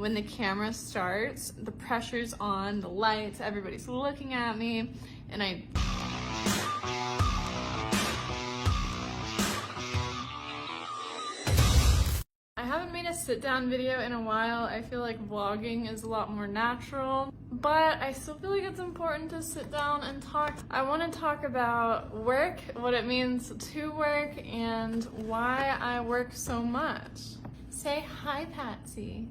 when the camera starts, the pressure's on, the lights, everybody's looking at me, and I haven't made a sit-down video in a while. I feel like vlogging is a lot more natural, but I still feel like it's important to sit down and talk. I want to talk about work, what it means to work, and why I work so much. Say hi, Patsy.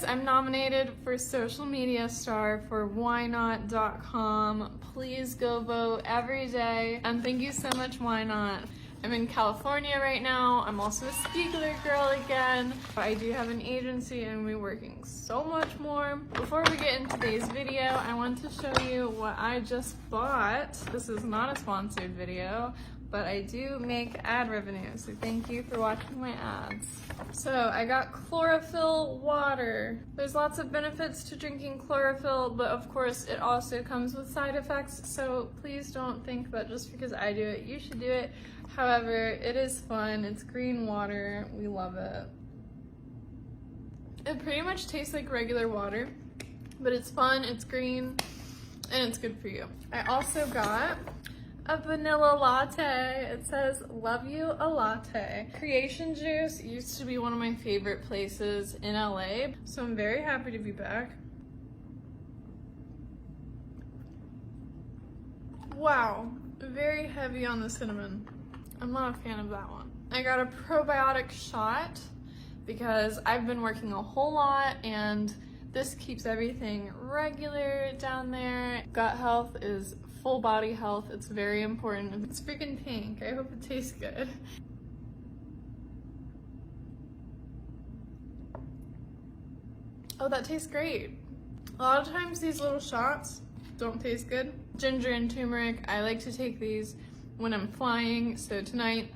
I'm nominated for Social Media Star for WhyNot.com. Please go vote every day. And thank you so much, Why Not. I'm in California right now. I'm also a Spiegler girl again. I do have an agency and we're working so much more. Before we get into today's video, I want to show you what I just bought. This is not a sponsored video, but I do make ad revenue, so thank you for watching my ads. So I got chlorophyll water. There's lots of benefits to drinking chlorophyll, but of course it also comes with side effects, so please don't think that just because I do it, you should do it. However, it is fun. It's green water. We love it. It pretty much tastes like regular water, but it's fun, it's green, and it's good for you. I also got a vanilla latte. It says, love you a latte. Creation Juice used to be one of my favorite places in LA, so I'm very happy to be back. Wow, very heavy on the cinnamon. I'm not a fan of that one. I got a probiotic shot because I've been working a whole lot and this keeps everything regular down there. Gut health is full body health. It's very important. It's freaking pink. I hope it tastes good. Oh, that tastes great. A lot of times these little shots don't taste good. Ginger and turmeric, I like to take these when I'm flying. So tonight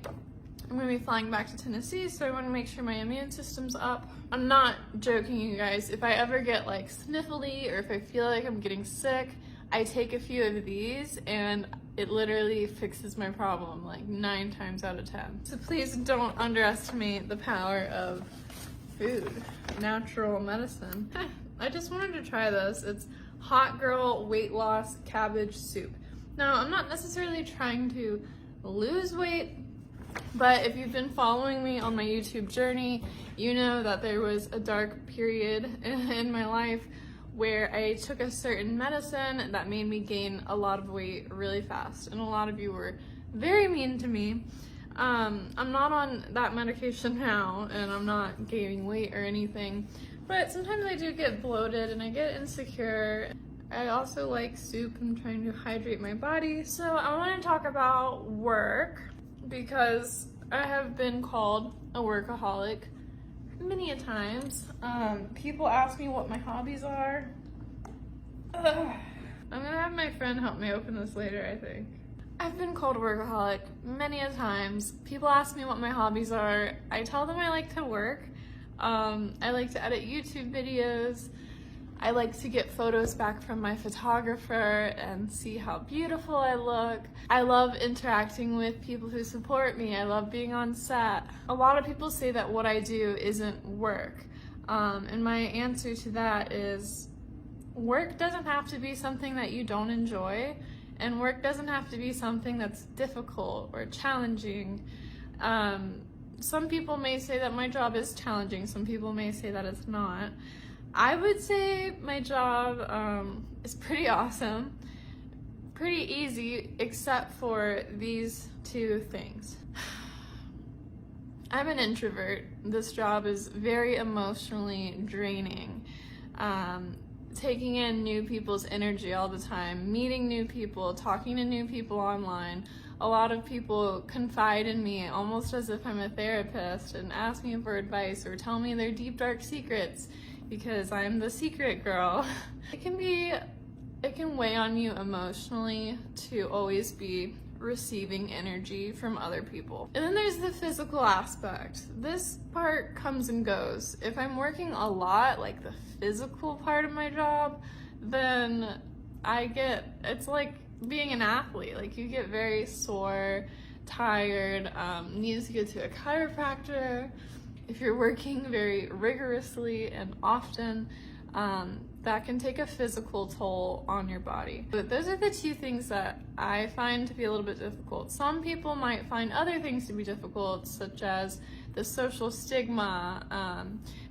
I'm gonna be flying back to Tennessee, so I wanna make sure my immune system's up. I'm not joking, you guys. If I ever get like sniffly or if I feel like I'm getting sick, I take a few of these and it literally fixes my problem like 9 times out of 10. So please don't underestimate the power of food, natural medicine. I just wanted to try this. It's Hot Girl Weight Loss Cabbage Soup. Now, I'm not necessarily trying to lose weight, but if you've been following me on my YouTube journey, you know that there was a dark period in my life where I took a certain medicine that made me gain a lot of weight really fast, and a lot of you were very mean to me. I'm not on that medication now, and I'm not gaining weight or anything, but sometimes I do get bloated and I get insecure. I also like soup. I'm trying to hydrate my body. So I want to talk about work because I have been called a workaholic many a times. People ask me what my hobbies are. I'm gonna have my friend help me open this later, I think. I've been called a workaholic many a times. People ask me what my hobbies are. I tell them I like to work. I like to edit YouTube videos. I like to get photos back from my photographer and see how beautiful I look. I love interacting with people who support me. I love being on set. A lot of people say that what I do isn't work. And my answer to that is work doesn't have to be something that you don't enjoy, and work doesn't have to be something that's difficult or challenging. Some people may say that my job is challenging. Some people may say that it's not. I would say my job is pretty awesome, pretty easy, except for these 2 things. I'm an introvert. This job is very emotionally draining. Taking in new people's energy all the time, meeting new people, talking to new people online. A lot of people confide in me almost as if I'm a therapist and ask me for advice or tell me their deep, dark secrets, because I'm the secret girl. It can weigh on you emotionally to always be receiving energy from other people. And then there's the physical aspect. This part comes and goes. If I'm working a lot, like the physical part of my job, then it's like being an athlete. Like you get very sore, tired, need to go to a chiropractor. if you're working very rigorously and often, that can take a physical toll on your body. But those are the two things that I find to be a little bit difficult. Some people might find other things to be difficult, such as the social stigma,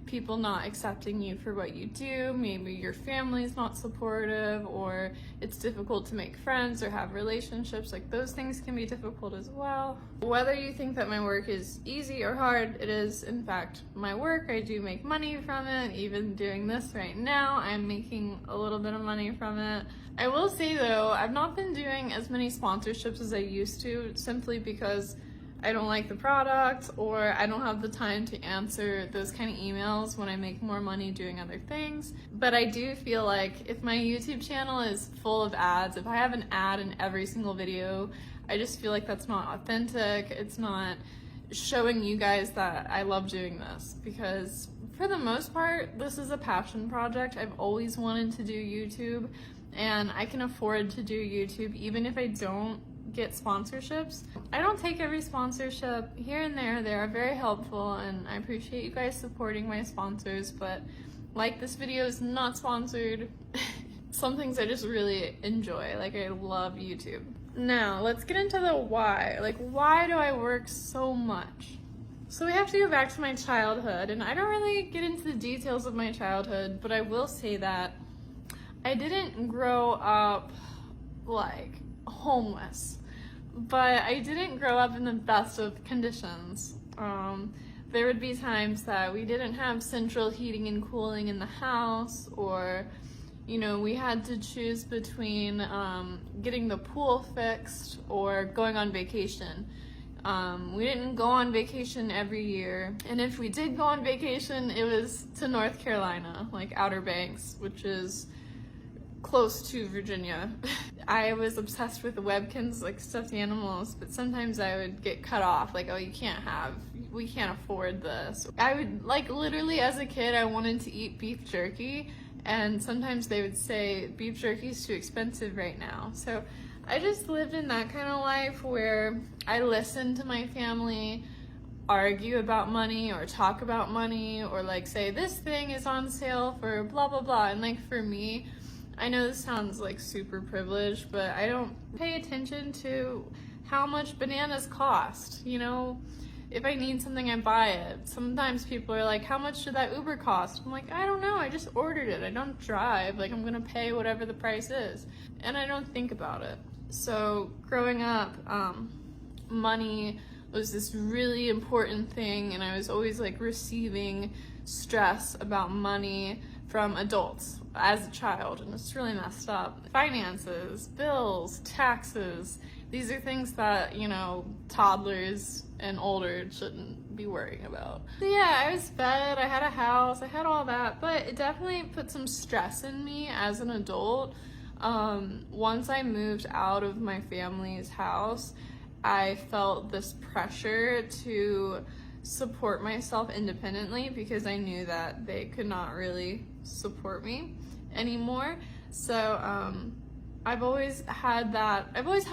people not accepting you for what you do, maybe your family's not supportive, or it's difficult to make friends or have relationships. Like, those things can be difficult as well. Whether you think that my work is easy or hard, it is in fact my work. I do make money from it. Even doing this right now, I'm making a little bit of money from it. I will say though, I've not been doing as many sponsorships as I used to, simply because I don't like the product, or I don't have the time to answer those kind of emails when I make more money doing other things. But I do feel like if my YouTube channel is full of ads, if I have an ad in every single video, I just feel like that's not authentic. It's not showing you guys that I love doing this, because for the most part, this is a passion project. I've always wanted to do YouTube, and I can afford to do YouTube even if I don't get sponsorships. I don't take every sponsorship. Here and there, they are very helpful, and I appreciate you guys supporting my sponsors, but like, this video is not sponsored. Some things I just really enjoy. Like, I love YouTube. Now, let's get into the why. Like, why do I work so much? So we have to go back to my childhood, and I don't really get into the details of my childhood, but I will say that I didn't grow up like homeless, but I didn't grow up in the best of conditions. There would be times that we didn't have central heating and cooling in the house, or, you know, we had to choose between getting the pool fixed or going on vacation. We didn't go on vacation every year, and if we did go on vacation, it was to North Carolina, like Outer Banks, which is close to Virginia. I was obsessed with the Webkinz, like stuffed animals, but sometimes I would get cut off, like, oh, we can't afford this. I would, like, literally as a kid, I wanted to eat beef jerky, and sometimes they would say beef jerky is too expensive right now. So I just lived in that kind of life where I listened to my family argue about money or talk about money, or like say this thing is on sale for blah blah blah, and like for me, I know this sounds like super privileged, but I don't pay attention to how much bananas cost. You know, if I need something, I buy it. Sometimes people are like, how much should that Uber cost? I'm like, I don't know, I just ordered it. I don't drive. Like, I'm gonna pay whatever the price is. And I don't think about it. So growing up, money was this really important thing, and I was always like receiving stress about money from adults as a child, and it's really messed up. Finances, bills, taxes, these are things that, you know, toddlers and older shouldn't be worrying about. So yeah, I was fed, I had a house, I had all that, but it definitely put some stress in me as an adult. Once I moved out of my family's house, I felt this pressure to support myself independently, because I knew that they could not really support me anymore. So I've always had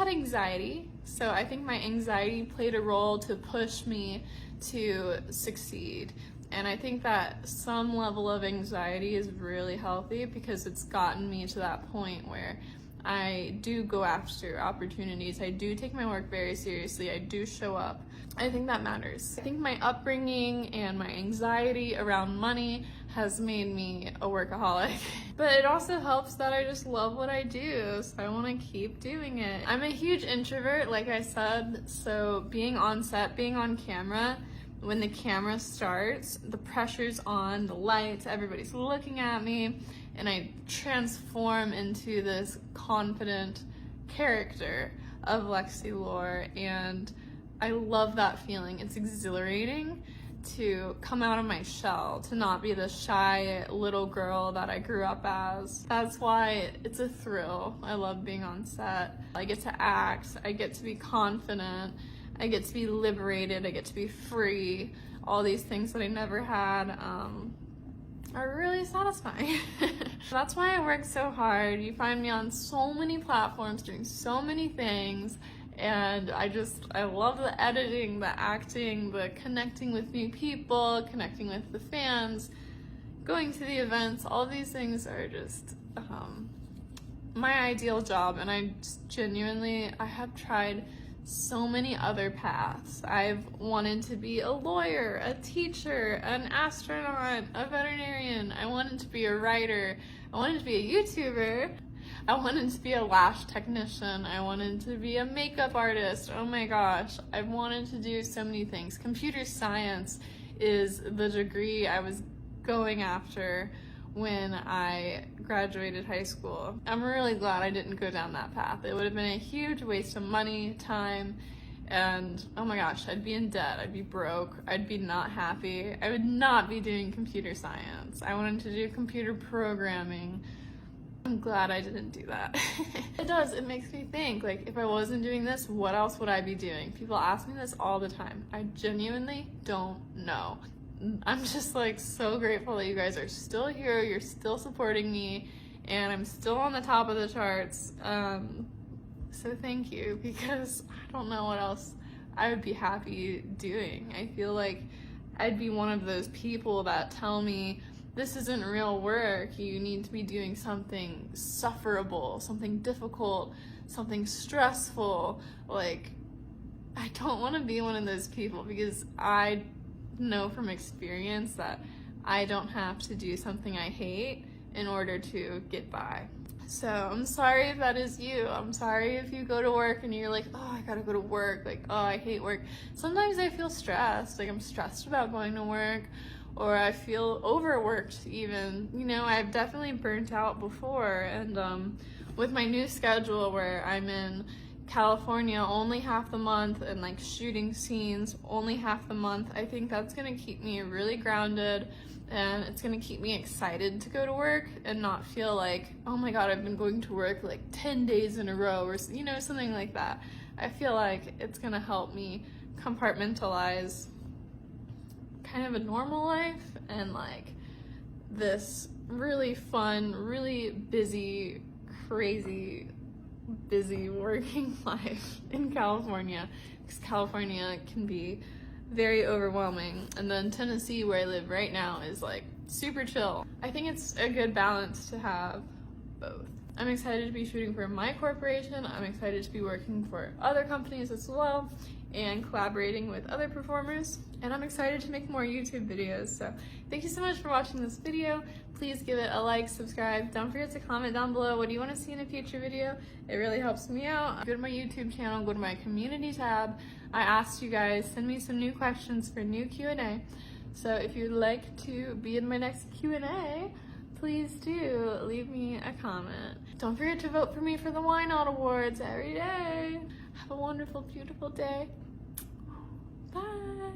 anxiety. So I think my anxiety played a role to push me to succeed. And I think that some level of anxiety is really healthy, because it's gotten me to that point where I do go after opportunities. I do take my work very seriously. I do show up. I think that matters. I think my upbringing and my anxiety around money has made me a workaholic. But it also helps that I just love what I do, so I want to keep doing it. I'm a huge introvert, like I said, so being on set, being on camera, when the camera starts, the pressure's on, the lights, everybody's looking at me, and I transform into this confident character of Lexi Lore, and I love that feeling. It's exhilarating to come out of my shell, to not be the shy little girl that I grew up as. That's why it's a thrill. I love being on set. I get to act, I get to be confident, I get to be liberated, I get to be free. All these things that I never had are really satisfying. That's why I work so hard. You find me on so many platforms doing so many things, And I love the editing, the acting, the connecting with new people, connecting with the fans, going to the events. All these things are just my ideal job. And I have tried so many other paths. I've wanted to be a lawyer, a teacher, an astronaut, a veterinarian. I wanted to be a writer. I wanted to be a YouTuber. I wanted to be a lash technician. I wanted to be a makeup artist. Oh my gosh, I've wanted to do so many things. Computer science is the degree I was going after when I graduated high school. I'm really glad I didn't go down that path. It would have been a huge waste of money, time, and oh my gosh, I'd be in debt, I'd be broke, I'd be not happy. I would not be doing computer science. I wanted to do computer programming. I'm glad I didn't do that. It makes me think, like, if I wasn't doing this, what else would I be doing? People ask me this all the time. I genuinely don't know. I'm just like so grateful that you guys are still here, you're still supporting me, and I'm still on the top of the charts. So thank you, because I don't know what else I would be happy doing. I feel like I'd be one of those people that tell me, this isn't real work, you need to be doing something sufferable, something difficult, something stressful. Like, I don't want to be one of those people, because I know from experience that I don't have to do something I hate in order to get by. So I'm sorry if that is you. I'm sorry if you go to work and you're like, oh, I gotta go to work, like, oh, I hate work. Sometimes I feel stressed, like I'm stressed about going to work, or I feel overworked even. You know, I've definitely burnt out before, and with my new schedule where I'm in California only half the month and like shooting scenes only half the month, I think that's gonna keep me really grounded, and it's gonna keep me excited to go to work and not feel like, oh my god, I've been going to work like 10 days in a row, or you know, something like that. I feel like it's gonna help me compartmentalize kind of a normal life and like this really fun, really busy, crazy, busy working life in California, because California can be very overwhelming, and then Tennessee, where I live right now, is like super chill. I think it's a good balance to have both. I'm excited to be shooting for my corporation. I'm excited to be working for other companies as well and collaborating with other performers, and I'm excited to make more YouTube videos. So thank you so much for watching this video. Please give it a like, subscribe. Don't forget to comment down below what do you want to see in a future video. It really helps me out. Go to my YouTube channel, go to my community tab. I asked you guys, send me some new questions for new Q&A. So if you'd like to be in my next Q&A, please do leave me a comment. Don't forget to vote for me for the Why Not Awards every day. Have a wonderful, beautiful day. Bye.